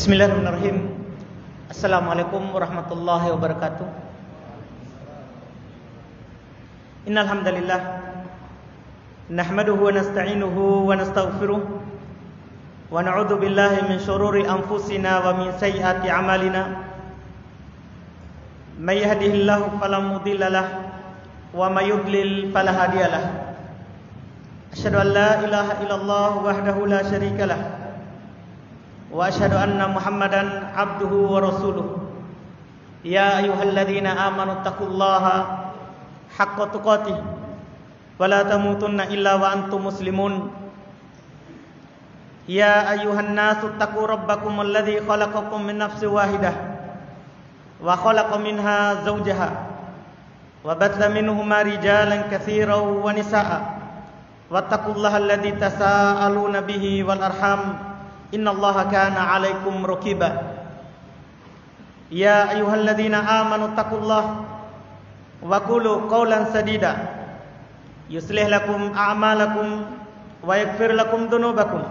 Bismillahirrahmanirrahim. Assalamualaikum warahmatullahi wabarakatuh. Innal hamdalillah nahmaduhu wa nasta'inuhu wa nastaghfiruh wa na'udzu billahi min shururi anfusina wa min sayyiati a'malina. May yahdihillahu fala mudilla lahu wa may yudlil fala hadiya lahu. Asyhadu an la ilaha illallah wahdahu la syarika lahu wa asyhadu anna Muhammadan abduhu wa rasuluh. Ya ayyuhalladzina amanu taqullaha haqqa tuqatih wa la tamutunna illa wa antum muslimun. Ya ayyuhan nasu taqu rabbakum alladzi khalaqakum min nafsin wahidah wa khalaqa minha zawjaha wa batha minhuma rijalan katsiran wa nisaa'a wattaqullaha alladzi tasaaluna bihi wal arham innallaha kana 'alaikum raqiba. Ya ayyuhalladzina amanu taqullaha wa qulu qawlan sadida yuslih lakum a'malakum wa yaghfir lakum dhunubakum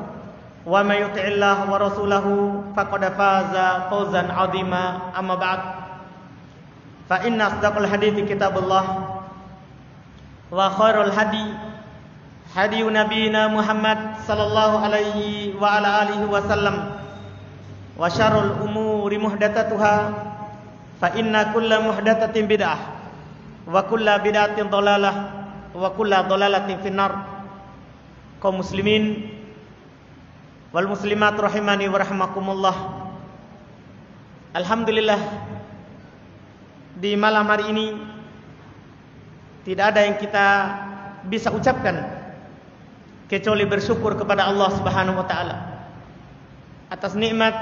wa may yuti'illaha wa rasulahu faqad faza fawzan 'azima. Amma ba'd, fa inna asdaqal hadithi kitabullah wa khairul hadi nabiyina Muhammad sallallahu alaihi wa ala alihi wasallam wa syarrul umuri muhdatsatuha fa inna kulla muhdatsatin bid'ah wa kulla bid'atin dhalalah wa kulla dhalalatin finnar. Kaum muslimin wal muslimat rahimani wa rahimakumullah. Alhamdulillah, di malam hari ini tidak ada yang kita bisa ucapkan kecuali bersyukur kepada Allah Subhanahu wa taala atas nikmat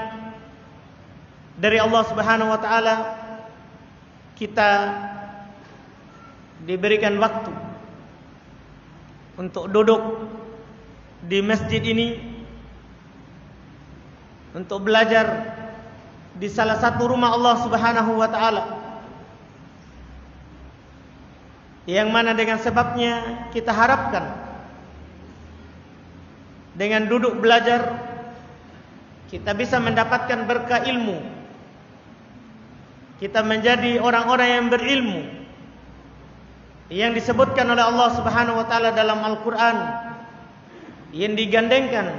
dari Allah Subhanahu wa taala. Kita diberikan waktu untuk duduk di masjid ini untuk belajar di salah satu rumah Allah Subhanahu wa taala, yang mana dengan sebabnya kita harapkan dengan duduk belajar kita bisa mendapatkan berkah ilmu, kita menjadi orang-orang yang berilmu yang disebutkan oleh Allah Subhanahu wa taala dalam Al-Qur'an, yang digandengkan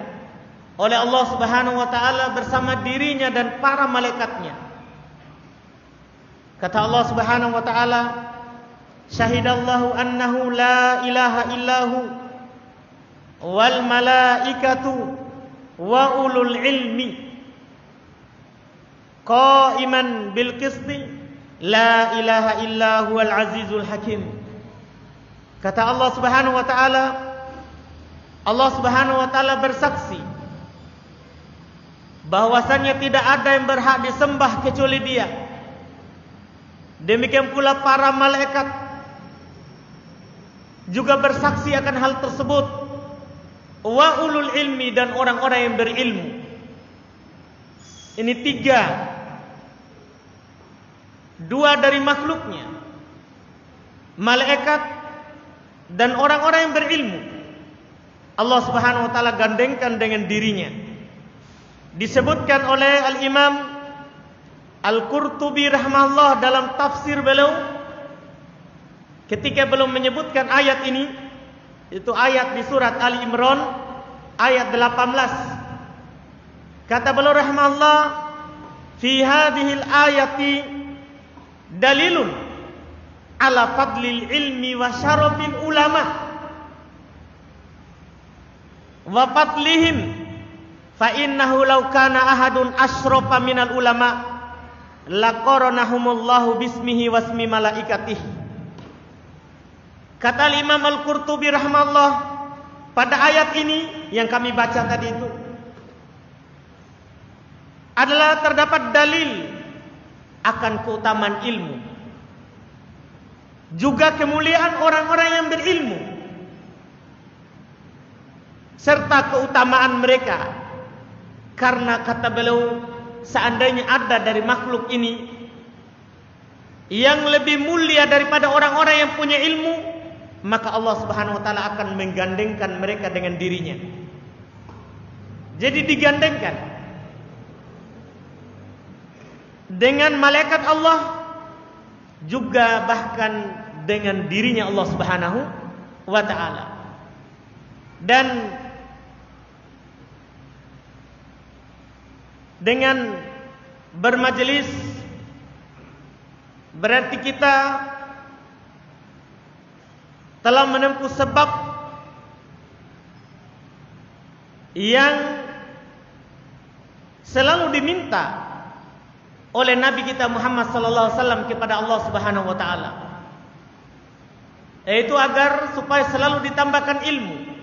oleh Allah Subhanahu wa taala bersama dirinya dan para malaikatnya. Kata Allah Subhanahu wa taala, syahidallahu annahu la ilaha illahu wal malaikatu wa ulul ilmi qaiman bil qisti la ilaha illa huwal azizul hakim. Kata Allah Subhanahu wa taala, Allah Subhanahu wa taala bersaksi bahwasannya tidak ada yang berhak disembah kecuali Dia. Demikian pula para malaikat juga bersaksi akan hal tersebut. Wa ulul ilmi, dan orang-orang yang berilmu. Ini tiga, dua dari makhluknya, malaikat dan orang-orang yang berilmu, Allah Subhanahu wa taala gandengkan dengan dirinya. Disebutkan oleh Al-Imam Al-Qurtubi rahimahullah dalam tafsir beliau ketika belum menyebutkan ayat ini, itu ayat di surat Ali Imran ayat 18. Kata beliau rahimahullah, fi hadhil ayati dalilun ala fadlil ilmi wa syarafil ulama wa fadlihim, fa innahu law kana ahadun asyrafa minal ulama laqaranahumullahu bismihi wasmi malaikatihi. Kata Imam Al-Qurtubi rahimahullah, pada ayat ini yang kami baca tadi itu adalah terdapat dalil akan keutamaan ilmu, juga kemuliaan orang-orang yang berilmu, serta keutamaan mereka. Karena kata beliau, seandainya ada dari makhluk ini yang lebih mulia daripada orang-orang yang punya ilmu, maka Allah Subhanahu wa taala akan menggandengkan mereka dengan dirinya. Jadi digandengkan dengan malaikat Allah, juga bahkan dengan dirinya Allah Subhanahu wa ta'ala. Dan dengan bermajelis berarti kita telah menempuh sebab yang selalu diminta oleh Nabi kita Muhammad sallallahu alaihi wasallam kepada Allah Subhanahu wa taala, yaitu agar supaya selalu ditambahkan ilmu.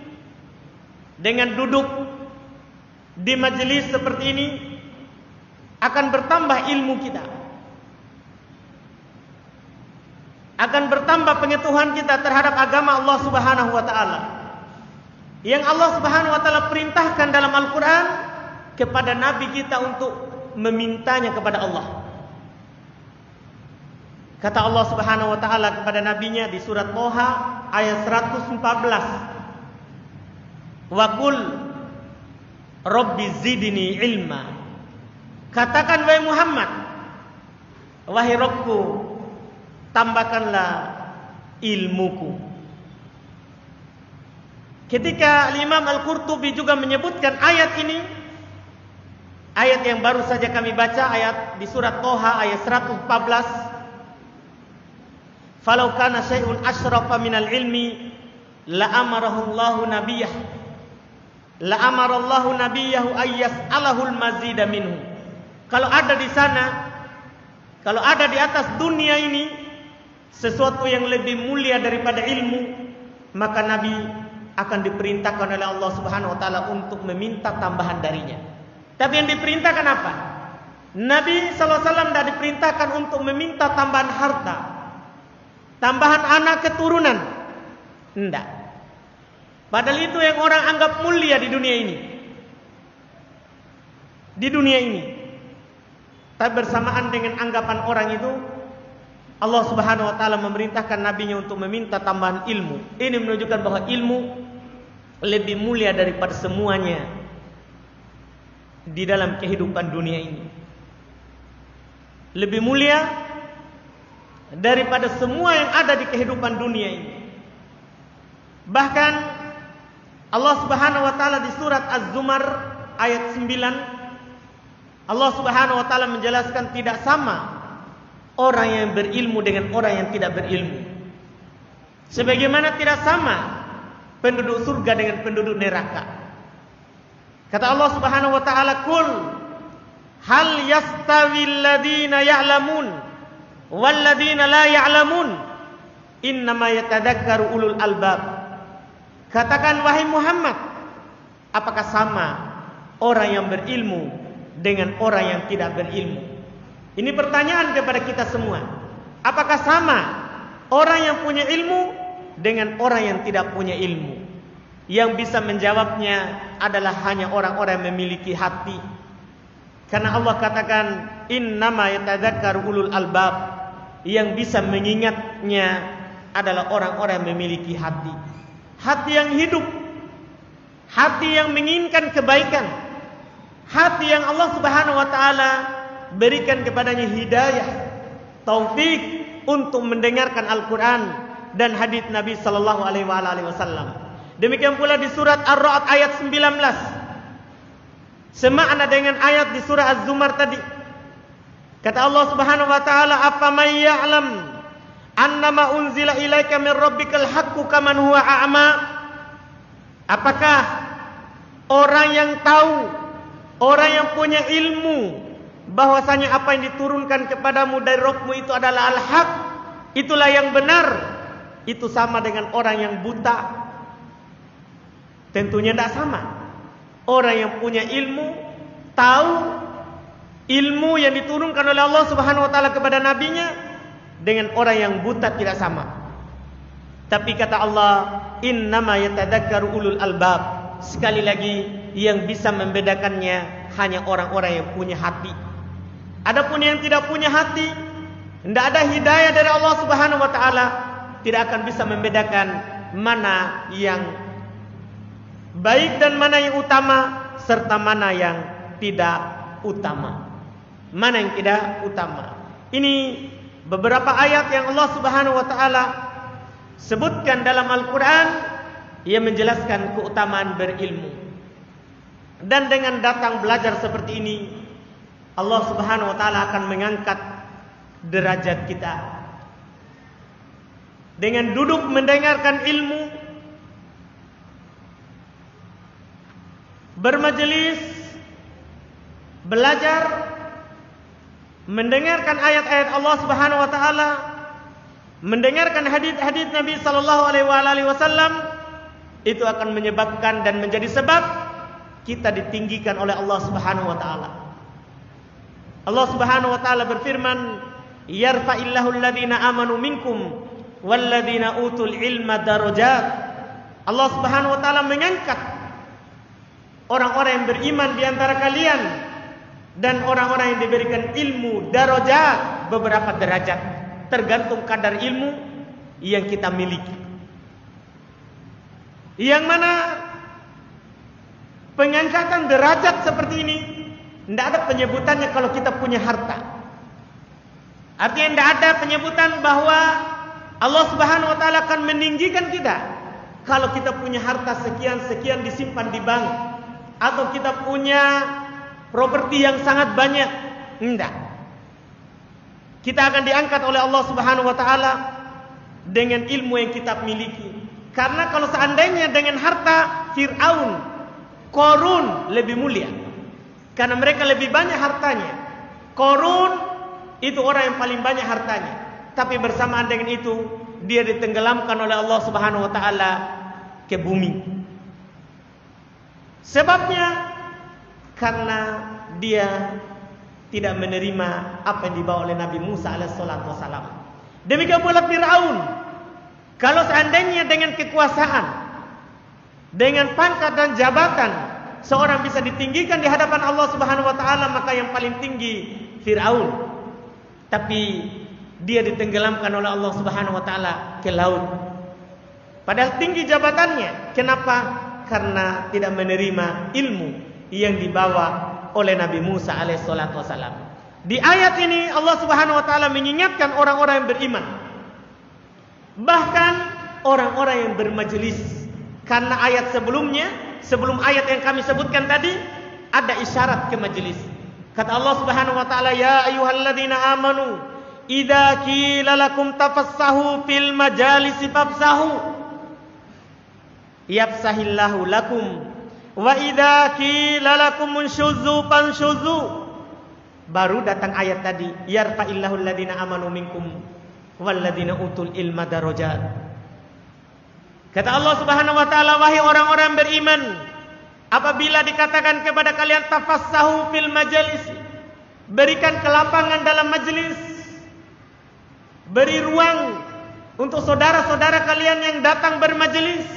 Dengan duduk di majelis seperti ini akan bertambah ilmu kita, akan bertambah pengetahuan kita terhadap agama Allah Subhanahu wa taala, yang Allah Subhanahu wa taala perintahkan dalam Al-Qur'an kepada Nabi kita untuk memintanya kepada Allah. Kata Allah Subhanahu wa taala kepada nabinya di surat Toha ayat 114, wa qul rabbi zidni ilma. Katakan wahai Muhammad, wahai Rabbku, tambahkanlah ilmuku. Ketika Imam Al-Qurtubi juga menyebutkan ayat ini, ayat yang baru saja kami baca, ayat di surat Toha ayat 114, falau kana syai'un asyrafa minal ilmi la amarahu Allahu nabiyyah la amara Allahu nabiyahu ayyas'alahul mazida minhu. Kalau ada di sana, kalau ada di atas dunia ini sesuatu yang lebih mulia daripada ilmu, maka Nabi akan diperintahkan oleh Allah Subhanahu wa taala untuk meminta tambahan darinya. Tapi yang diperintahkan apa? Nabi sallallahu alaihi wasallam tidak diperintahkan untuk meminta tambahan harta, tambahan anak keturunan. Tidak. Padahal itu yang orang anggap mulia di dunia ini. Di dunia ini. Tapi bersamaan dengan anggapan orang itu, Allah Subhanahu wa taala memerintahkan nabinya untuk meminta tambahan ilmu. Ini menunjukkan bahwa ilmu lebih mulia daripada semuanya di dalam kehidupan dunia ini. Lebih mulia daripada semua yang ada di kehidupan dunia ini. Bahkan Allah Subhanahu wa taala di surat Az-Zumar ayat 9, Allah Subhanahu wa taala menjelaskan tidak sama orang yang berilmu dengan orang yang tidak berilmu. Sebagaimana tidak sama penduduk surga dengan penduduk neraka. Kata Allah Subhanahu wa taala, "Qul hal yastawil ladzina ya'lamun wal ladzina la ya'lamun innama yatadzakkaru ulul albab." Katakan wahai Muhammad, apakah sama orang yang berilmu dengan orang yang tidak berilmu? Ini pertanyaan kepada kita semua. Apakah sama orang yang punya ilmu dengan orang yang tidak punya ilmu? Yang bisa menjawabnya adalah hanya orang-orang yang memiliki hati. Karena Allah katakan innama yatadzakkaru ulul albab. Yang bisa mengingatnya adalah orang-orang yang memiliki hati. Hati yang hidup, hati yang menginginkan kebaikan, hati yang Allah Subhanahu wa taala berikan kepadanya hidayah, taufik untuk mendengarkan Al-Quran dan hadits Nabi sallallahu alaihi wasallam. Demikian pula di surat Ar-Ra'd ayat 19, semakna dengan ayat di surah Az-Zumar tadi. Kata Allah Subhanahu wa taala, "Afaman ya'lam annama unzila ilaika min rabbikal haqqu kaman huwa a'ma?" Apakah orang yang tahu, orang yang punya ilmu bahwasanya apa yang diturunkan kepadamu dari Rabbmu itu adalah al-haq, itulah yang benar, itu sama dengan orang yang buta? Tentunya tidak sama. Orang yang punya ilmu, tahu ilmu yang diturunkan oleh Allah Subhanahu wa taala kepada nabinya, dengan orang yang buta tidak sama. Tapi kata Allah, innama yatadzakkaru ulul albab. Sekali lagi, yang bisa membedakannya hanya orang-orang yang punya hati. Adapun yang tidak punya hati, tidak ada hidayah dari Allah Subhanahu wa taala, tidak akan bisa membedakan mana yang baik dan mana yang utama serta mana yang tidak utama. mana yang tidak utama. Ini beberapa ayat yang Allah Subhanahu wa taala sebutkan dalam Al-Qur'an yang menjelaskan keutamaan berilmu. Dan dengan datang belajar seperti ini, Allah Subhanahu wa taala akan mengangkat derajat kita. Dengan duduk mendengarkan ilmu, bermajelis, belajar, mendengarkan ayat-ayat Allah Subhanahu wa taala, mendengarkan hadis-hadis Nabi sallallahu alaihi wasallam, itu akan menyebabkan dan menjadi sebab kita ditinggikan oleh Allah Subhanahu wa taala. Allah Subhanahu wa taala berfirman, "Yarfa'illahu alladhina amanu minkum walladzina utul ilma darajat." Allah Subhanahu wa taala mengangkat orang-orang yang beriman di antara kalian dan orang-orang yang diberikan ilmu, darajat, beberapa derajat, tergantung kadar ilmu yang kita miliki. Yang mana pengangkatan derajat seperti ini tidak ada penyebutannya kalau kita punya harta. Artinya tidak ada penyebutan bahwa Allah Subhanahu wa taala akan meninggikan kita kalau kita punya harta sekian-sekian disimpan di bank, atau kita punya properti yang sangat banyak. Tidak. Kita akan diangkat oleh Allah Subhanahu wa taala dengan ilmu yang kita miliki. Karena kalau seandainya dengan harta, Fir'aun, Qarun lebih mulia, karena mereka lebih banyak hartanya. Qarun itu orang yang paling banyak hartanya, tapi bersamaan dengan itu dia ditenggelamkan oleh Allah Subhanahu wa taala ke bumi. Sebabnya karena dia tidak menerima apa yang dibawa oleh Nabi Musa alaihissalam. Demikian pula Fir'aun. Kalau seandainya dengan kekuasaan, dengan pangkat dan jabatan, seorang bisa ditinggikan di hadapan Allah Subhanahu wa taala, maka yang paling tinggi Fir'aun. Tapi dia ditenggelamkan oleh Allah Subhanahu wa taala ke laut. Padahal tinggi jabatannya. Kenapa? Karena tidak menerima ilmu yang dibawa oleh Nabi Musa alaihissalam. Di ayat ini Allah Subhanahu wa taala mengingatkan orang-orang yang beriman, bahkan orang-orang yang bermajelis. Karena ayat sebelumnya, sebelum ayat yang kami sebutkan tadi, ada isyarat ke majelis. Kata Allah Subhanahu wa taala, "Ya ayyuhalladzina amanu, idza qila lakum tafassahu fil majalisi fafsahu yafsahillahu lakum wa idza qila lakum unshuzzu fanshuzzu." Baru datang ayat tadi, "Yarfa'illahu alladzina amanu minkum walladzina utul ilma darajat." Kata Allah Subhanahu wa taala, wahai orang-orang beriman, apabila dikatakan kepada kalian tafassahu fil majalis, berikan kelapangan dalam majelis, beri ruang untuk saudara-saudara kalian yang datang bermajelis.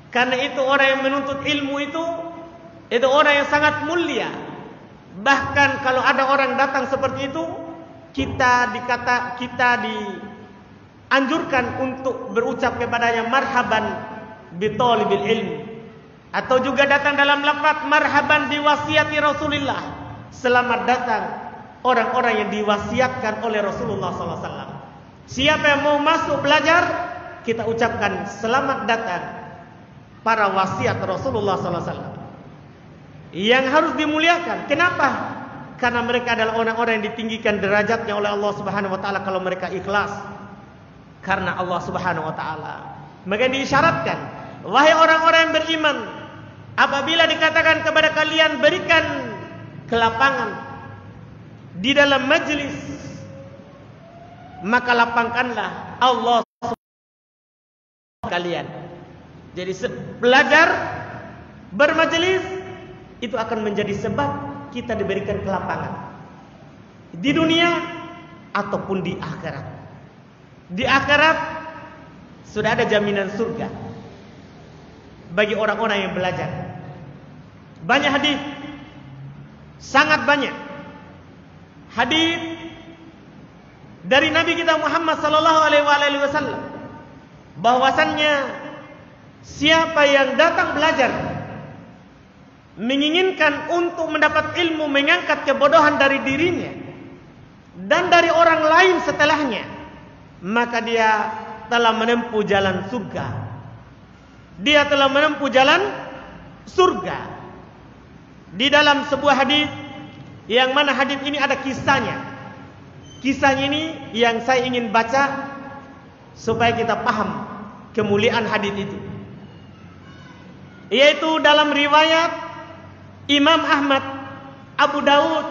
Karena itu orang yang menuntut ilmu itu orang yang sangat mulia. Bahkan kalau ada orang datang seperti itu, kita dianjurkan untuk berucap kepadanya marhaban bi talibil ilmi, atau juga datang dalam lafaz marhaban bi wasiati Rasulillah, selamat datang orang-orang yang diwasiatkan oleh Rasulullah SAW. Siapa yang mau masuk belajar, kita ucapkan selamat datang para wasiat Rasulullah SAW yang harus dimuliakan. Kenapa? Karena mereka adalah orang-orang yang ditinggikan derajatnya oleh Allah Subhanahu wa taala kalau mereka ikhlas karena Allah Subhanahu wa taala. Maka diisyaratkan, wahai orang-orang yang beriman, apabila dikatakan kepada kalian berikan kelapangan di dalam majlis, maka lapangkanlah Allah kalian. Jadi belajar, bermajelis itu akan menjadi sebab kita diberikan kelapangan di dunia ataupun di akhirat. Di akhirat sudah ada jaminan surga bagi orang-orang yang belajar. Banyak hadis, sangat banyak hadis dari Nabi kita Muhammad sallallahu alaihi wasallam bahwasannya siapa yang datang belajar menginginkan untuk mendapat ilmu, mengangkat kebodohan dari dirinya, dan dari orang lain setelahnya, maka dia telah menempuh jalan surga. Dia telah menempuh jalan surga. Di dalam sebuah hadis, yang mana hadis ini ada kisahnya. Kisahnya ini yang saya ingin baca supaya kita paham kemuliaan hadis itu. Yaitu dalam riwayat Imam Ahmad, Abu Daud,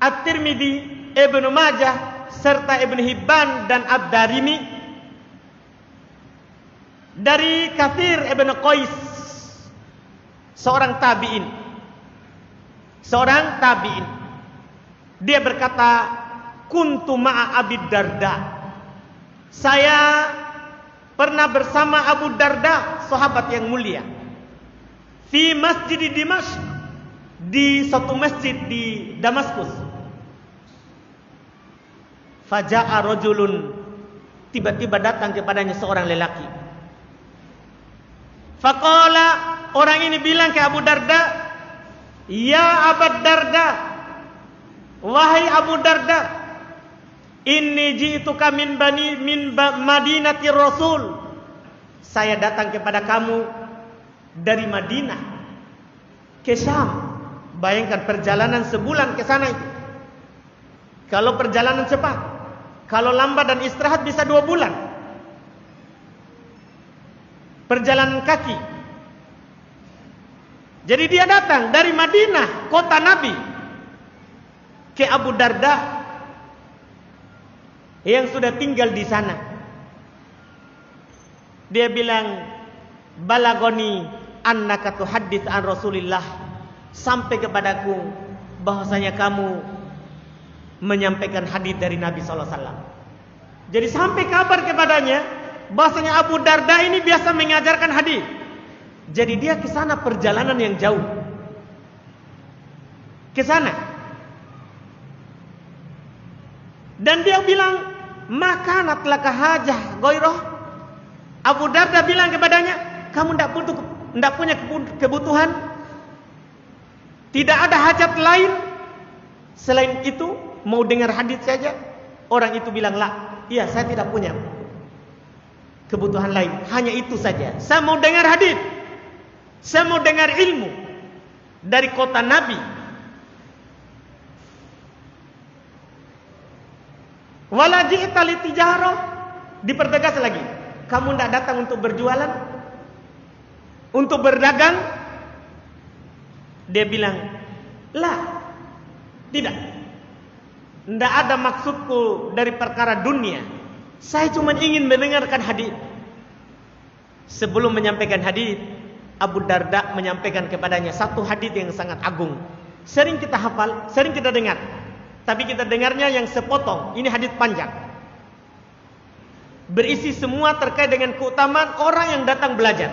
At-Tirmidzi, Ibnu Majah, serta Ibnu Hibban dan Ad-Darimi, dari Katsir Ibnu Qais, seorang tabi'in. Dia berkata, kuntu ma'a Abi Darda. Saya pernah bersama Abu Darda, sahabat yang mulia, fi masjid di Dimashq, di satu masjid di Damaskus. Faja'a rajulun, tiba-tiba datang kepadanya seorang lelaki. Faqala, orang ini bilang ke Abu Darda, ya Abu Darda, wahai Abu Darda, inni ji'tuka min Madinati Rasul. Saya datang kepada kamu dari Madinah ke Syam. Bayangkan perjalanan sebulan ke sana itu. Kalau perjalanan cepat, kalau lambat dan istirahat bisa 2 bulan. Perjalanan kaki. Jadi dia datang dari Madinah, kota Nabi, ke Abu Darda yang sudah tinggal di sana. Dia bilang, balagoni annaka tuhaddits an Rasulillah, sampai kepadaku bahwasanya kamu menyampaikan hadis dari Nabi sallallahu alaihi wasallam. Jadi sampai kabar kepadanya bahwasanya Abu Darda ini biasa mengajarkan hadis. Jadi dia ke sana perjalanan yang jauh. Ke sana. Dan dia bilang, makanat laka hajah ghairah. Abu Darda bilang kepadanya, kamu tidak punya kebutuhan? Tidak ada hajat lain selain itu? Mau dengar hadis saja? Orang itu bilang, lah, iya saya tidak punya kebutuhan lain, hanya itu saja. Saya mau dengar hadis. Saya mau dengar ilmu dari kota Nabi. Wala ji'ta li tijarah, dipertegas lagi. Kamu tidak datang untuk berjualan, untuk berdagang? Dia bilang, lah, tidak. Tidak ada maksudku dari perkara dunia. Saya cuma ingin mendengarkan hadis. Sebelum menyampaikan hadis, Abu Darda menyampaikan kepadanya satu hadis yang sangat agung. Sering kita hafal, sering kita dengar, tapi kita dengarnya yang sepotong. Ini hadis panjang, berisi semua terkait dengan keutamaan orang yang datang belajar.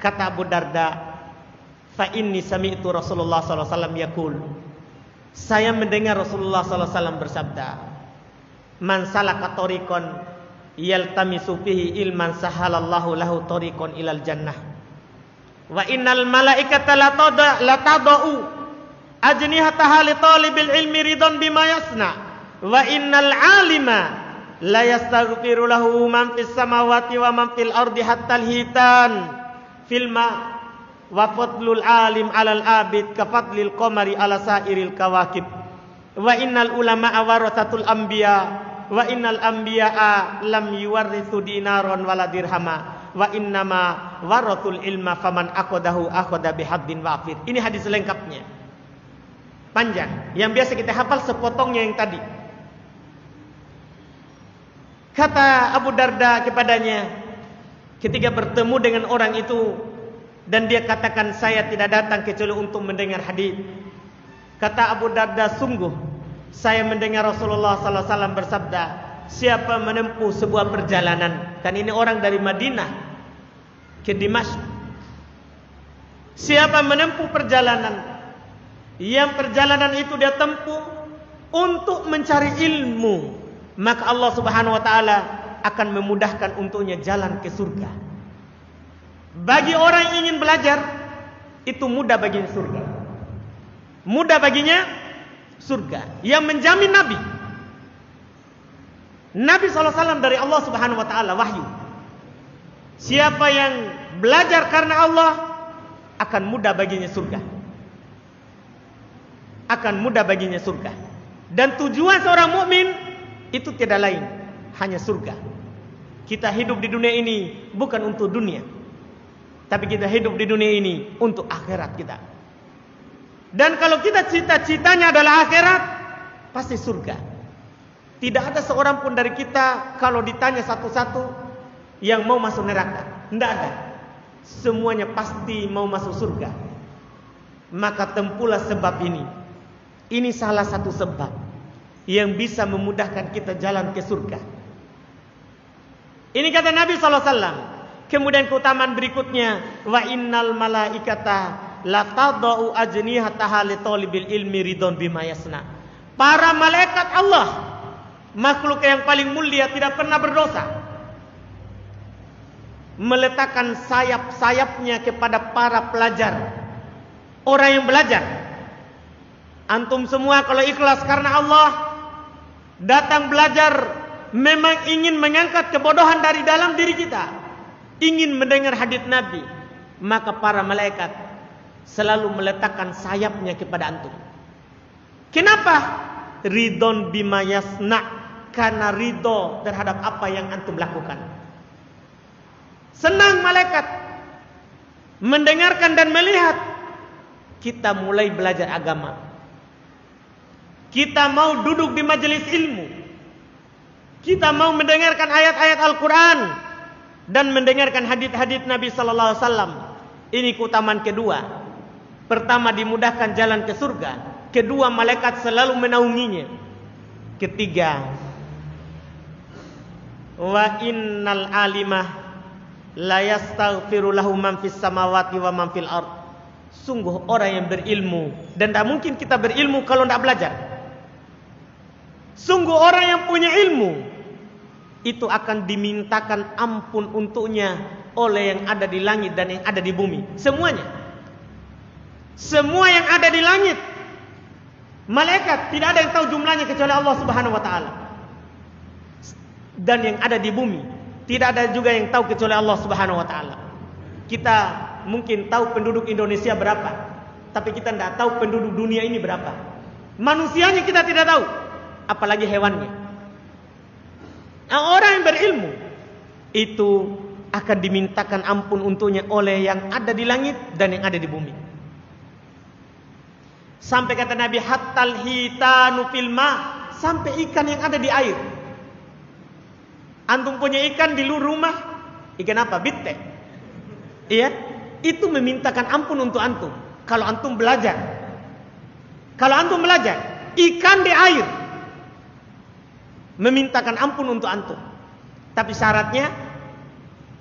Kata Abu Darda, fa inni sami'tu Rasulullah sallallahu alaihi wasallam yaqul, saya mendengar Rasulullah sallallahu alaihi wasallam bersabda, man salaka tariqan yaltamisu fihi ilman sahalallahu lahu tariqan ilal jannah, wa innal malaikata la tadau ajnihataha li talibil ilmi ridan bima yasna, wa innal alima la yastaghfiru lahu man fis samawati wa man fil ardi hatta al hitan fil ma, wa fadlul alim alal abid ka fadlil qamari ala sairil kawakib, wa innal ulama warathatul anbiya, wa innal anbiya'a lam yuwarrithu dinaron wala dirhama, wa innama warathul ilma faman aqadahu aqada bihaddin wafir. Ini hadis lengkapnya, panjang, yang biasa kita hafal sepotongnya yang tadi. Kata Abu Darda kepadanya ketika bertemu dengan orang itu, dan dia katakan, saya tidak datang kecuali untuk mendengar hadis. Kata Abu Darda, sungguh saya mendengar Rasulullah sallallahu alaihi wasallam bersabda, siapa menempuh sebuah perjalanan, kan ini orang dari Madinah ke Dimashq, siapa menempuh perjalanan, yang perjalanan itu dia tempuh untuk mencari ilmu, maka Allah Subhanahu wa taala akan memudahkan untuknya jalan ke surga. Bagi orang yang ingin belajar, itu mudah baginya surga, mudah baginya surga yang menjamin Nabi. Nabi SAW dari Allah Subhanahu wa taala wahyu. Siapa yang belajar karena Allah akan mudah baginya surga. Akan mudah baginya surga. Dan tujuan seorang mukmin itu tidak lain, hanya surga. Kita hidup di dunia ini bukan untuk dunia, tapi kita hidup di dunia ini untuk akhirat kita. Dan kalau kita cita-citanya adalah akhirat, pasti surga. Tidak ada seorang pun dari kita kalau ditanya satu-satu yang mau masuk neraka. Tidak ada. Semuanya pasti mau masuk surga. Maka tempuhlah sebab ini. Ini salah satu sebab yang bisa memudahkan kita jalan ke surga. Ini kata Nabi SAW. Kemudian keutamaan berikutnya, wa innal malaikata la tadau ajnihataha li talibil ilmi ridon bima yasna. Para malaikat Allah, makhluk yang paling mulia, tidak pernah berdosa, meletakkan sayap-sayapnya kepada para pelajar, orang yang belajar. Antum semua kalau ikhlas karena Allah, datang belajar, memang ingin mengangkat kebodohan dari dalam diri kita, ingin mendengar hadits Nabi, maka para malaikat selalu meletakkan sayapnya kepada antum. Kenapa? Ridon bima yasna, karena ridho terhadap apa yang antum lakukan. Senang malaikat mendengarkan dan melihat kita mulai belajar agama. Kita mau duduk di majelis ilmu. Kita mau mendengarkan ayat-ayat Al-Quran dan mendengarkan hadits-hadits Nabi Sallallahu Alaihi Wasallam. Ini keutamaan kedua. Pertama, dimudahkan jalan ke surga. Kedua, malaikat selalu menaunginya. Ketiga, wa innal alimah la yastaghfiru lahu man fis samawati wa man fil ard. Sungguh orang yang berilmu, dan tidak mungkin kita berilmu kalau tidak belajar. Sungguh orang yang punya ilmu itu akan dimintakan ampun untuknya oleh yang ada di langit dan yang ada di bumi. Semuanya. Semua yang ada di langit, malaikat, tidak ada yang tahu jumlahnya kecuali Allah Subhanahu wa taala. Dan yang ada di bumi, tidak ada juga yang tahu kecuali Allah Subhanahu wa taala. Kita mungkin tahu penduduk Indonesia berapa, tapi kita tidak tahu penduduk dunia ini berapa. Manusianya kita tidak tahu, apalagi hewannya. Nah, orang yang berilmu itu akan dimintakan ampun untuknya oleh yang ada di langit dan yang ada di bumi. Sampai kata Nabi, hattal hitanu fil ma, sampai ikan yang ada di air. Antum punya ikan di luar rumah, ikan apa? Bitte. Iya, itu memintakan ampun untuk antum. Kalau antum belajar, ikan di air memintakan ampun untuk antum. Tapi syaratnya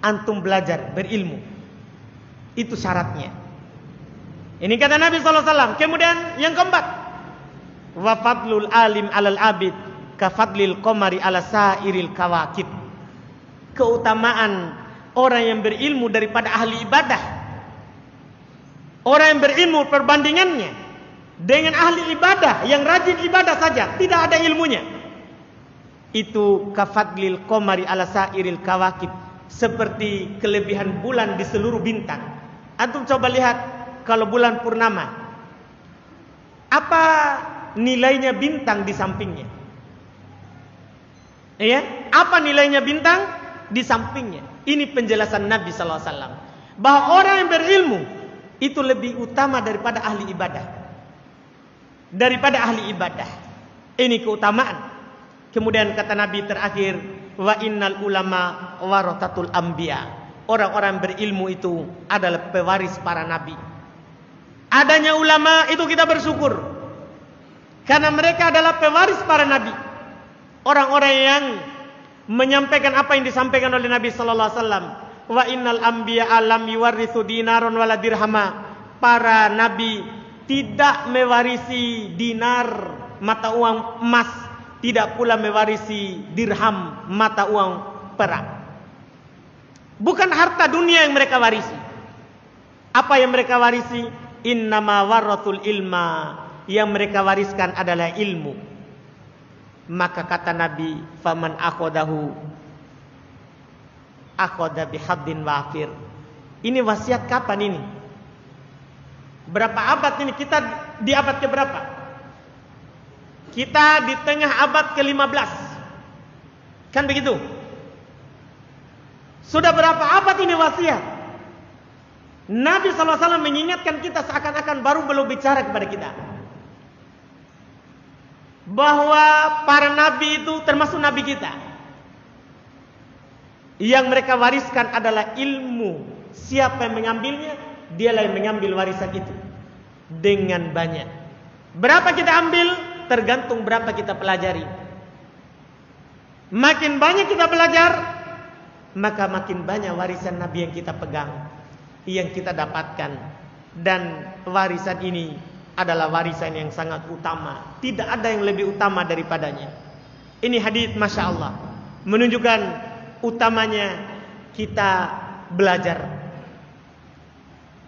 antum belajar, berilmu. Itu syaratnya. Ini kata Nabi SAW. Kemudian yang keempat, wa fadlul alim alal abid ka fadlil qamari ala sairil kawakib. Keutamaan orang yang berilmu daripada ahli ibadah. Orang yang berilmu perbandingannya dengan ahli ibadah yang rajin ibadah saja, tidak ada ilmunya. Itu ka fadlil qamari ala sairil kawakib, seperti kelebihan bulan di seluruh bintang. Antum coba lihat, kalau bulan purnama, apa nilainya bintang di sampingnya? Ya, apa nilainya bintang di sampingnya? Ini penjelasan Nabi Sallallahu Alaihi Wasallam bahwa orang yang berilmu itu lebih utama daripada ahli ibadah. Ini keutamaan. Kemudian kata Nabi terakhir, wa innal ulama warathatul anbiya. Orang-orang berilmu itu adalah pewaris para nabi. Adanya ulama itu kita bersyukur, karena mereka adalah pewaris para nabi. Orang-orang yang menyampaikan apa yang disampaikan oleh Nabi Sallallahu Alaihi Wasallam. Wa innal anbiya alam yuwarithu dinaron wala dirhama. Para nabi tidak mewarisi dinar, mata uang emas, tidak pula mewarisi dirham, mata uang perak. Bukan harta dunia yang mereka warisi. Apa yang mereka warisi? Innama warathul ilma yang mereka wariskan adalah ilmu. Maka kata Nabi, faman akhadahu akhadha bihaddin wafir. Ini wasiat kapan ini? Berapa abad ini? Kita di abad keberapa? Kita di tengah abad ke-15. Kan begitu? Sudah berapa abad ini wasiat? Nabi SAW mengingatkan kita seakan-akan baru belum bicara kepada kita. Bahwa para nabi itu termasuk nabi kita. Yang mereka wariskan adalah ilmu. Siapa yang mengambilnya, dialah yang mengambil warisan itu. Dengan banyak. Berapa kita ambil, tergantung berapa kita pelajari. Makin banyak kita belajar, maka makin banyak warisan Nabi yang kita pegang, yang kita dapatkan. Dan warisan ini adalah warisan yang sangat utama. Tidak ada yang lebih utama daripadanya. Ini hadits Masya Allah menunjukkan utamanya kita belajar.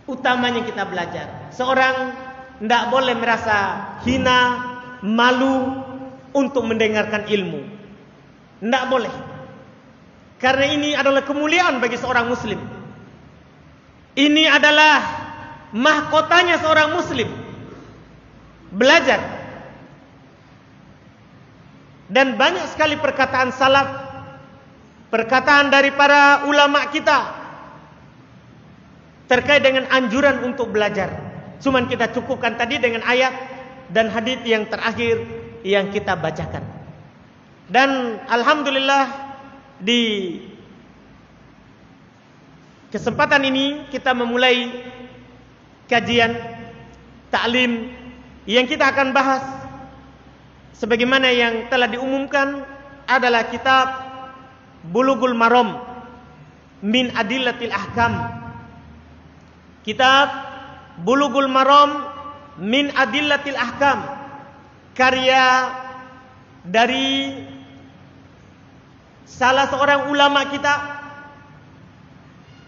Utamanya kita belajar. Seorang tidak boleh merasa hina, malu untuk mendengarkan ilmu. Tidak boleh. Karena ini adalah kemuliaan bagi seorang muslim. Ini adalah mahkotanya seorang muslim. Belajar. Dan banyak sekali perkataan salaf, perkataan dari para ulama kita terkait dengan anjuran untuk belajar. Cuman kita cukupkan tadi dengan ayat dan hadis yang terakhir yang kita bacakan. Dan alhamdulillah di kesempatan ini kita memulai kajian taklim yang kita akan bahas sebagaimana yang telah diumumkan adalah kitab Bulughul Maram min Adillatil Ahkam. Kitab Bulughul Maram min Adillatil Ahkam, karya dari salah seorang ulama kita,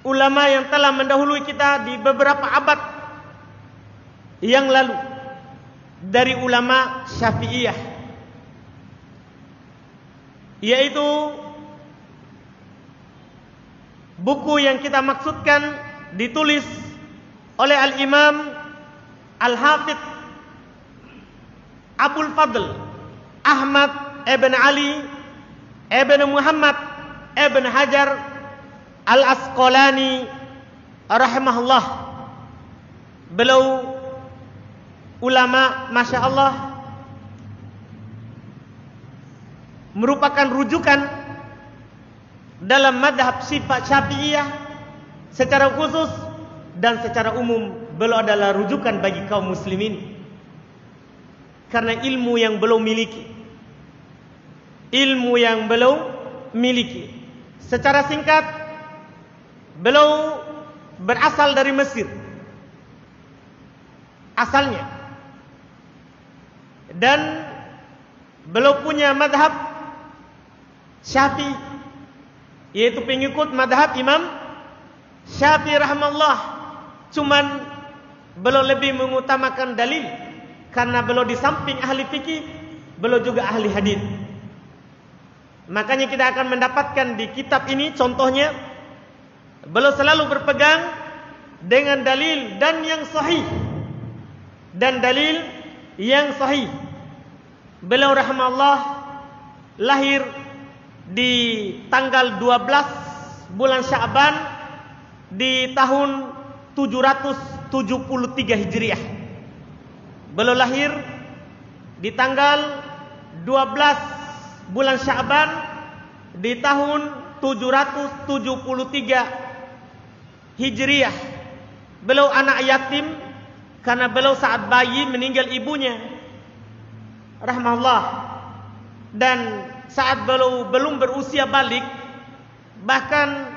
ulama yang telah mendahului kita di beberapa abad yang lalu, dari ulama Syafi'iyah, yaitu buku yang kita maksudkan ditulis oleh Al-Imam Al-Hafidh Abul Fadl Ahmad ibn Ali ibn Muhammad ibn Hajar Al-Asqalani rahimahullah. Beliau ulama Masya Allah, merupakan rujukan dalam madhab sifat Syafi'iyah secara khusus, dan secara umum beliau adalah rujukan bagi kaum muslimin. Karena ilmu yang beliau miliki, ilmu yang beliau miliki. Secara singkat, beliau berasal dari Mesir asalnya, dan beliau punya madhab Syafi'i, yaitu pengikut madhab Imam Syafi'i rahimahullah. Cuman beliau lebih mengutamakan dalil, karena beliau di samping ahli fikih, beliau juga ahli hadis. Makanya kita akan mendapatkan di kitab ini contohnya, beliau selalu berpegang dengan dalil dan yang sahih, dan dalil yang sahih. Beliau rahimahullah lahir di tanggal 12 bulan Sya'ban di tahun 773 Hijriah. Beliau lahir di tanggal 12 bulan Sya'ban di tahun 773 Hijriah. Beliau anak yatim karena beliau saat bayi meninggal ibunya rahimahullah, dan saat beliau belum berusia balik, bahkan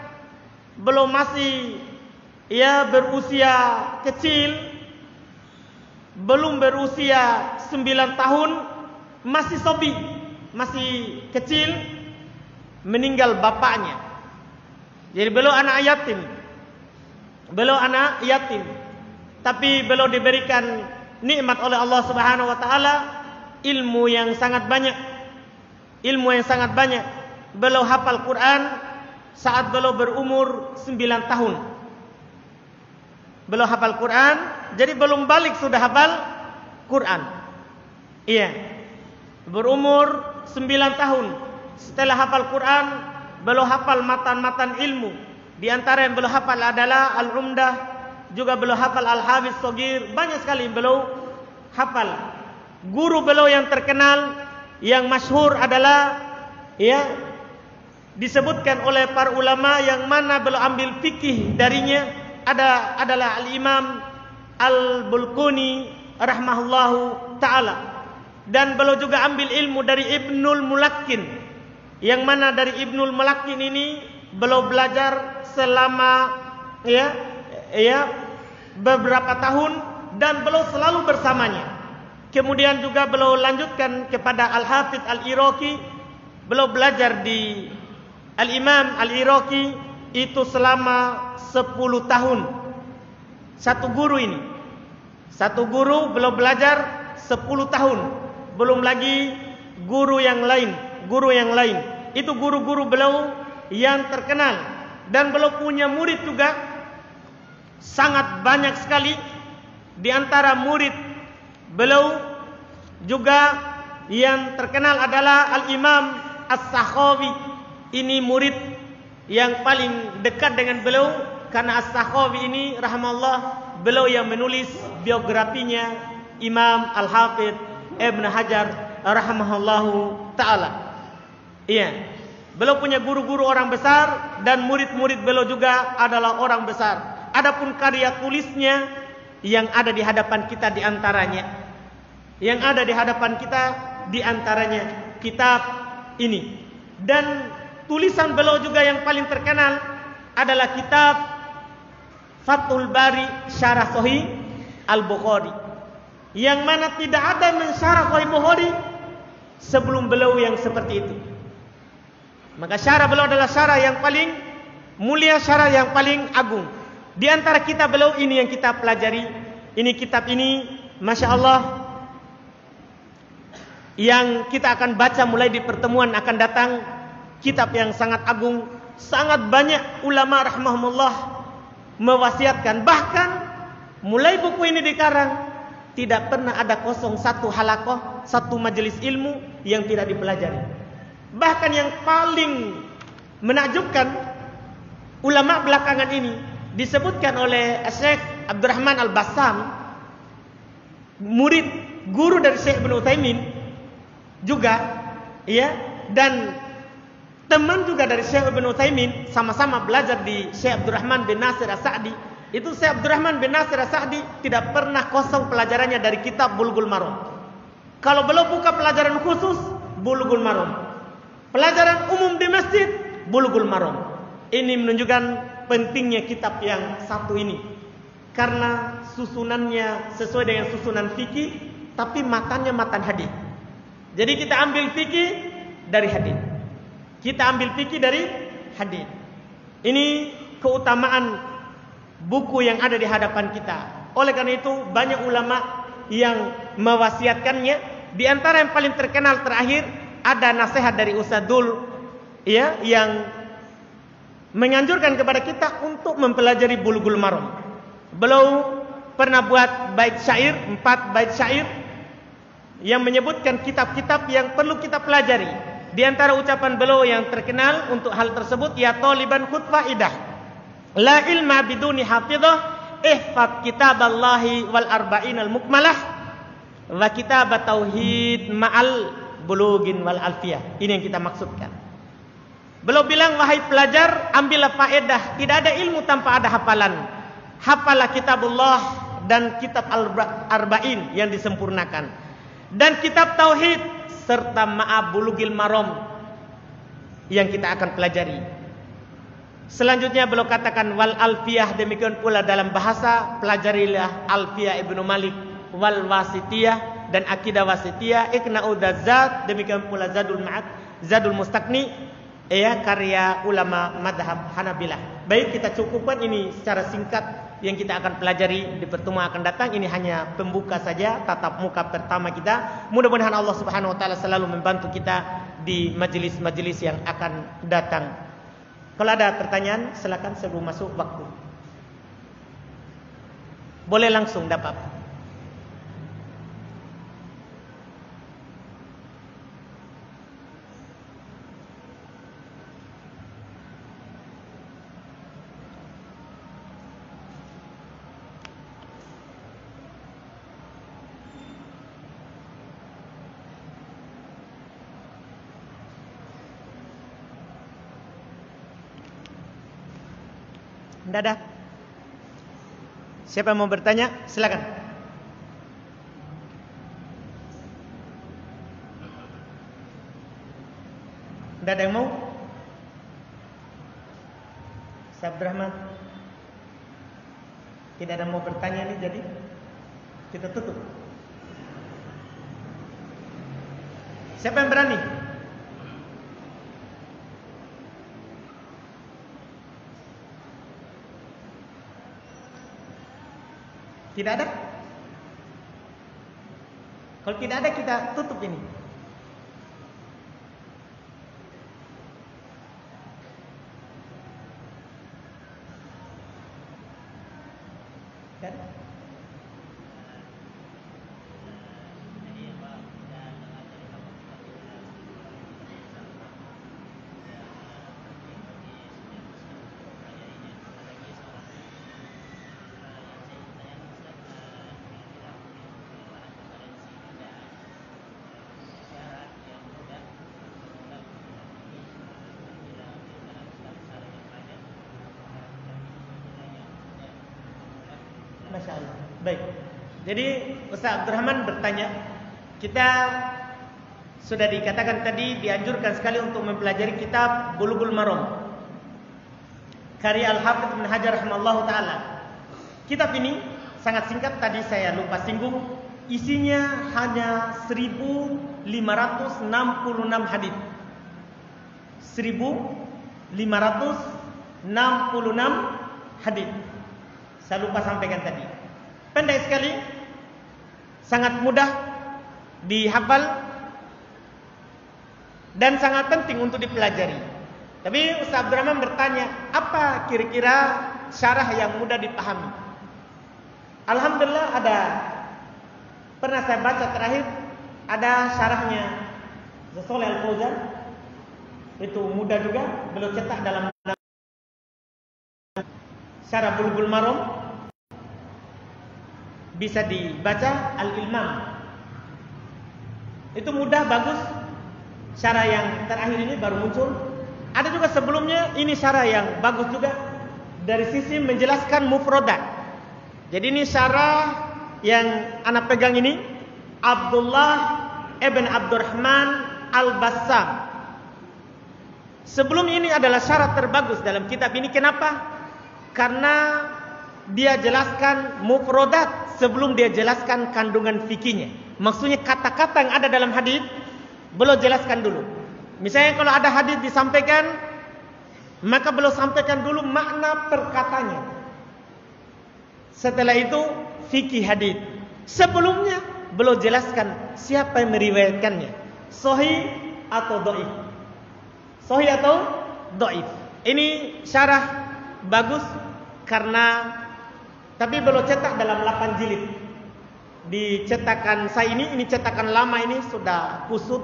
belum masih berusia kecil, belum berusia 9 tahun, masih sobi, masih kecil, meninggal bapaknya. Jadi beliau anak yatim. Beliau anak yatim, tapi beliau diberikan nikmat oleh Allah Subhanahu wa taala ilmu yang sangat banyak. Ilmu yang sangat banyak. Beliau hafal Quran saat beliau berumur 9 tahun. Beliau hafal Quran, jadi belum balik sudah hafal Quran. Iya. Berumur 9 tahun. Setelah hafal Quran, beliau hafal matan-matan ilmu. Di antara yang beliau hafal adalah Al-Umdah, juga beliau hafal Al-Hafiz Shagir. Banyak sekali beliau hafal. Guru beliau yang terkenal, yang masyhur adalah disebutkan oleh para ulama yang mana beliau ambil fikih darinya adalah Al-Imam Al-Bulquni rahimahullahu taala. Dan beliau juga ambil ilmu dari Ibnul Mulakkin, yang mana dari Ibnul Mulakkin ini beliau belajar selama beberapa tahun dan beliau selalu bersamanya. Kemudian juga beliau lanjutkan kepada Al-Hafidz Al-Iraqi. Beliau belajar di Al-Imam Al-Iraqi itu selama 10 tahun. Satu guru ini. Satu guru beliau belajar 10 tahun. Belum lagi guru yang lain. Guru yang lain. Itu guru-guru beliau yang terkenal. Dan beliau punya murid juga sangat banyak sekali. Di antara murid beliau juga yang terkenal adalah Al-Imam As-Sakhawi. Ini murid yang paling dekat dengan beliau, karena As-Sakhawi ini rahimahullah, beliau yang menulis biografinya Imam Al-Hafidz Ibn Hajar rahimahullahu taala. Iya. Beliau punya guru-guru orang besar dan murid-murid beliau juga adalah orang besar. Adapun karya tulisnya yang ada di hadapan kita di antaranya, kitab ini. Dan tulisan beliau juga yang paling terkenal adalah kitab Fathul Bari Syarah Sahih Al-Bukhari, yang mana tidak ada mensyarah Sahih Bukhari sebelum beliau yang seperti itu. Maka syarah beliau adalah syarah yang paling mulia, syarah yang paling agung. Di antara kitab beliau ini yang kita pelajari, kitab ini Masya Allah, yang kita akan baca mulai di pertemuan akan datang. Kitab yang sangat agung, sangat banyak ulama rahimahumullah mewasiatkan. Bahkan mulai buku ini dikarang, tidak pernah ada kosong satu halaqah, satu majelis ilmu yang tidak dipelajari. Bahkan yang paling menakjubkan, ulama belakangan ini disebutkan oleh Syekh Abdurrahman Al-Bassam, murid guru dari Syekh Ibnu Utsaimin juga, dan teman juga dari Syekh Ibnu Utsaimin, sama-sama belajar di Syekh Abdurrahman bin Nasir As-Sa'di. Itu Syekh Abdurrahman bin Nasir As-Sa'di tidak pernah kosong pelajarannya dari kitab Bulughul Maram. Kalau beliau buka pelajaran khusus, Bulughul Maram. Pelajaran umum di masjid, Bulughul Maram. Ini menunjukkan pentingnya kitab yang satu ini, karena susunannya sesuai dengan susunan fikih, tapi matanya matan hadis. Jadi kita ambil fikih dari hadis. Ini keutamaan buku yang ada di hadapan kita. Oleh karena itu banyak ulama yang mewasiatkannya. Di antara yang paling terkenal terakhir ada nasihat dari Ustadzul yang menganjurkan kepada kita untuk mempelajari Bulughul Maram. Beliau pernah buat bait syair, 4 bait syair yang menyebutkan kitab-kitab yang perlu kita pelajari. Di antara ucapan beliau yang terkenal untuk hal tersebut, ya taliban khudh faidah, la ilma biduni hafidhah, ihfad kitaballahi wal arba'inal mukmalah wa kitabat tauhid ma'al bulugin wal alfiyah. Ini yang kita maksudkan. Beliau bilang, wahai pelajar, ambillah faedah, tidak ada ilmu tanpa ada hafalan. Hafalah kitabullah dan kitab al-arba'in yang disempurnakan, dan kitab tauhid serta ma'ab Bulughul Maram yang kita akan pelajari. Selanjutnya beliau katakan wal alfiyah, demikian pula dalam bahasa pelajarilah Alfiyah Ibnu Malik, wal wasitiyah dan akidah wasitiyah, iqna'u dzat, demikian pula Zadul Ma'ad, Zadul Mustaqni, karya ulama madhab Hanabilah. Baik, kita cukupkan ini secara singkat yang kita akan pelajari di pertemuan akan datang. Ini hanya pembuka saja, tatap muka pertama kita. Mudah-mudahan Allah Subhanahu wa taala selalu membantu kita di majelis-majelis yang akan datang. Kalau ada pertanyaan silakan sebelum masuk waktu. Boleh langsung dapat. Tidak ada. Siapa yang mau bertanya? Silakan. Tidak ada yang mau? Ustaz Abdurrahman. Tidak ada yang mau bertanya nih, jadi kita tutup. Siapa yang berani? Tidak ada? Kalau tidak ada kita tutup ini. Dan Masya Allah. Baik. Jadi Ustaz Abdurrahman bertanya, kita sudah dikatakan tadi dianjurkan sekali untuk mempelajari kitab Bulughul Maram karya Al-Hafidz Ibnu Hajar rahimallahu taala. Kitab ini sangat singkat, tadi saya lupa singgung, isinya hanya 1566 hadis. 1566 hadis. Saya lupa sampaikan tadi. Pendek sekali, sangat mudah dihafal dan sangat penting untuk dipelajari. Tapi Ustaz Abdurrahman bertanya, apa kira-kira syarah yang mudah dipahami? Alhamdulillah ada, pernah saya baca terakhir ada syarahnya Shalih Al Fauzan, itu mudah juga, beliau cetak dalam Syarah Bulughul Maram, bisa dibaca Al-Ilmam. Itu mudah, bagus. Syarah yang terakhir ini baru muncul. Ada juga sebelumnya, ini syarah yang bagus juga dari sisi menjelaskan mufradat. Jadi ini syarah yang anak pegang ini, Abdullah ibn Abdurrahman Al-Bassam. Sebelum ini adalah syarah terbagus dalam kitab ini. Kenapa? Karena dia jelaskan mufradat sebelum dia jelaskan kandungan fikihnya. Maksudnya kata-kata yang ada dalam hadis beliau jelaskan dulu. Misalnya kalau ada hadis disampaikan, maka beliau sampaikan dulu makna perkatanya. Setelah itu fikih hadis. Sebelumnya beliau jelaskan siapa yang meriwayatkannya, sahih atau dhaif. Sahih atau dhaif. Ini syarah bagus karena, tapi beliau cetak dalam 8 jilid. Di cetakan saya ini cetakan lama, ini sudah kusut.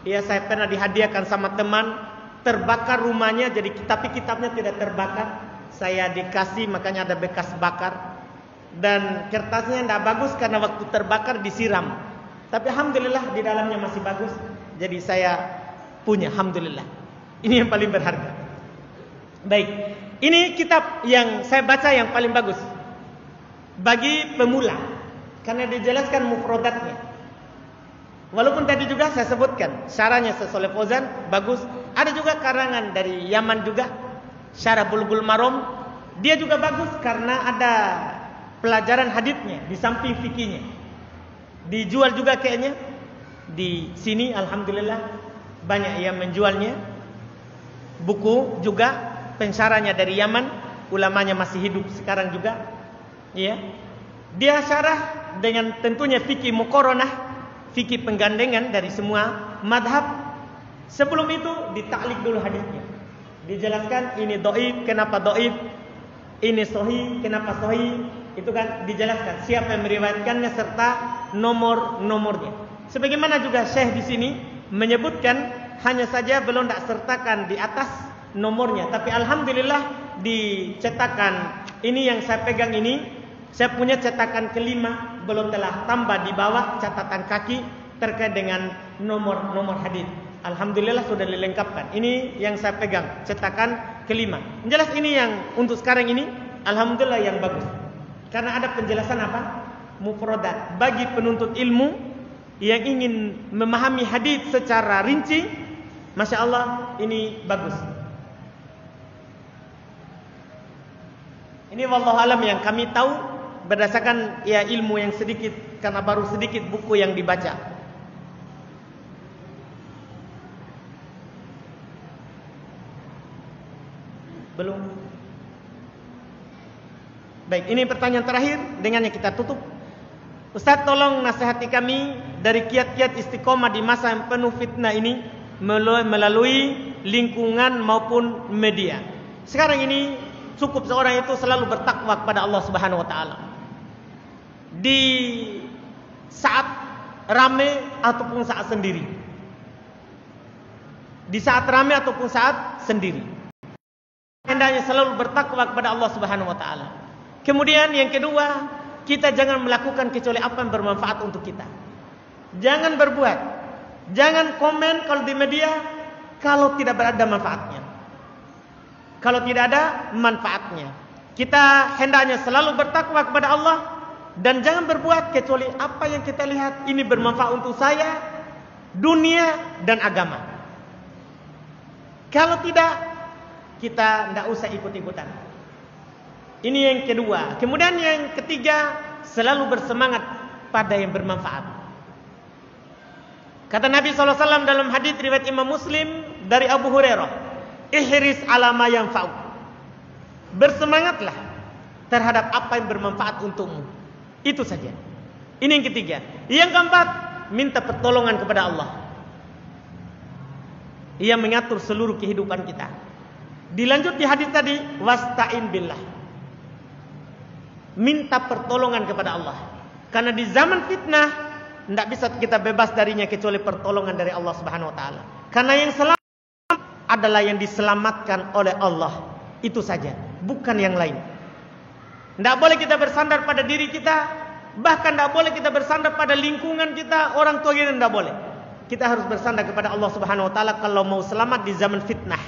Ya, saya pernah dihadiahkan sama teman, terbakar rumahnya, jadi tapi kitabnya tidak terbakar. Saya dikasih, makanya ada bekas bakar. Dan kertasnya tidak bagus karena waktu terbakar disiram. Tapi alhamdulillah di dalamnya masih bagus. Jadi saya punya, alhamdulillah. Ini yang paling berharga. Baik. Ini kitab yang saya baca yang paling bagus bagi pemula karena dijelaskan mufradatnya. Walaupun tadi juga saya sebutkan syarahnya Shalih Al Fauzan bagus, ada juga karangan dari Yaman juga, Syarah Bulughul Maram, dia juga bagus karena ada pelajaran haditsnya di samping fikihnya. Dijual juga kayaknya di sini, alhamdulillah banyak yang menjualnya. Buku juga pensyarahnya dari Yaman, ulamanya masih hidup sekarang juga. Ya. Dia syarah dengan tentunya fikih muqaranah, fikih penggandengan dari semua madhab. Sebelum itu ditaklik dulu hadisnya. Dijelaskan ini dhaif, kenapa dhaif, ini sahih, kenapa sahih. Itu kan dijelaskan siapa yang meriwayatkannya serta nomor-nomornya. Sebagaimana juga Syekh di sini menyebutkan, hanya saja belum tak sertakan di atas nomornya. Tapi alhamdulillah di cetakan ini yang saya pegang ini, saya punya cetakan kelima, belum telah tambah di bawah catatan kaki terkait dengan nomor hadis. Alhamdulillah sudah dilengkapkan. Ini yang saya pegang, cetakan kelima. Jelas ini yang untuk sekarang ini, alhamdulillah yang bagus. Karena ada penjelasan apa? Mufradat. Bagi penuntut ilmu yang ingin memahami hadis secara rinci, Masya Allah, ini bagus. Ini wallahu alam yang kami tahu berdasarkan ya ilmu yang sedikit, karena baru sedikit buku yang dibaca. Belum. Baik, ini pertanyaan terakhir dengannya kita tutup. Ustaz, tolong nasihati kami dari kiat-kiat istiqomah di masa yang penuh fitnah ini melalui lingkungan maupun media. Sekarang ini cukup seorang itu selalu bertakwa kepada Allah Subhanahu wa taala. Di saat ramai ataupun saat sendiri. Di saat ramai ataupun saat sendiri. Hendaknya selalu bertakwa kepada Allah Subhanahu wa taala. Kemudian yang kedua, kita jangan melakukan kecuali apa yang bermanfaat untuk kita. Jangan berbuat, jangan komen kalau di media kalau tidak berada manfaatnya. Kalau tidak ada manfaatnya. Kita hendaknya selalu bertakwa kepada Allah dan jangan berbuat kecuali apa yang kita lihat ini bermanfaat untuk saya, dunia dan agama. Kalau tidak, kita tidak usah ikut-ikutan. Ini yang kedua. Kemudian yang ketiga, selalu bersemangat pada yang bermanfaat. Kata Nabi SAW dalam hadis riwayat Imam Muslim dari Abu Hurairah, ihris ala ma yanfa'u. Bersemangatlah terhadap apa yang bermanfaat untukmu. Itu saja. Ini yang ketiga. Yang keempat, minta pertolongan kepada Allah. Ia mengatur seluruh kehidupan kita. Dilanjut di hadis tadi, wasta'in billah. Minta pertolongan kepada Allah. Karena di zaman fitnah tidak bisa kita bebas darinya kecuali pertolongan dari Allah Subhanahu wa taala. Karena yang selamat adalah yang diselamatkan oleh Allah. Itu saja, bukan yang lain. Tidak boleh kita bersandar pada diri kita, bahkan tidak boleh kita bersandar pada lingkungan kita, orang tua kita, tidak boleh. Kita harus bersandar kepada Allah Subhanahu wa taala kalau mau selamat di zaman fitnah.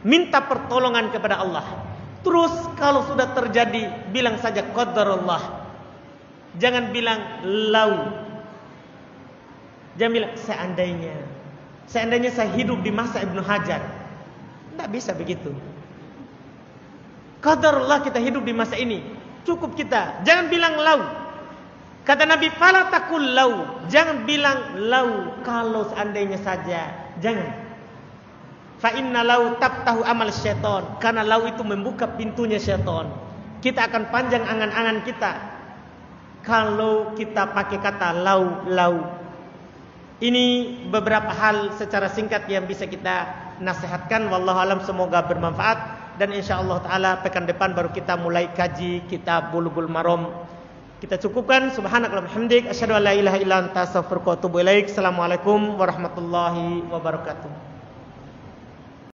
Minta pertolongan kepada Allah. Terus kalau sudah terjadi, bilang saja qadarullah. Jangan bilang lau. Jangan bilang seandainya saya hidup di masa Ibnu Hajar. Tidak bisa begitu. Qadarullah, kita hidup di masa ini. Cukup kita. Jangan bilang lau. Kata Nabi, fala taqul lau. Jangan bilang lau kalau seandainya saja. Jangan. Fa inna lau tabtahu amal syaitan. Karena lau itu membuka pintunya syaitan. Kita akan panjang angan-angan kita kalau kita pakai kata lau. Ini beberapa hal secara singkat yang bisa kita nasihatkan. Wallahu alam, semoga bermanfaat. Dan insyaallah taala pekan depan baru kita mulai kaji kitab Bulughul Maram. Kita cukupkan. Subhanakallahumma hamdik asyhadu an la ilaha illa anta astaghfiruka wa atubu ilaik. Assalamualaikum warahmatullahi wabarakatuh.